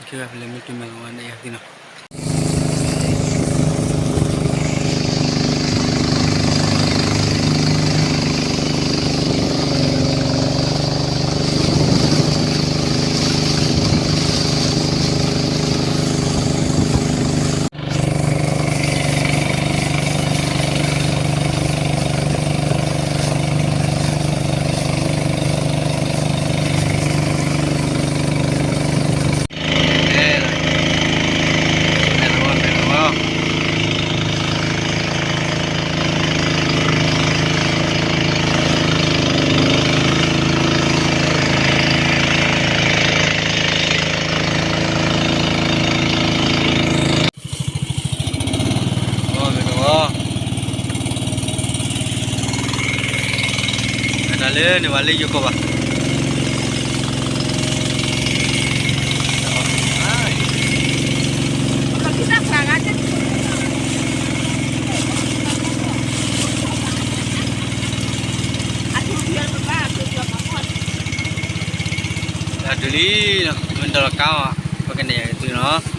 kira film itu memang ada ya kina. Dale, ni balik juga bah. Kita serang aja. Aduh biar berbahas, biar kapot. Aduli, mental kau, pakai dia itu no.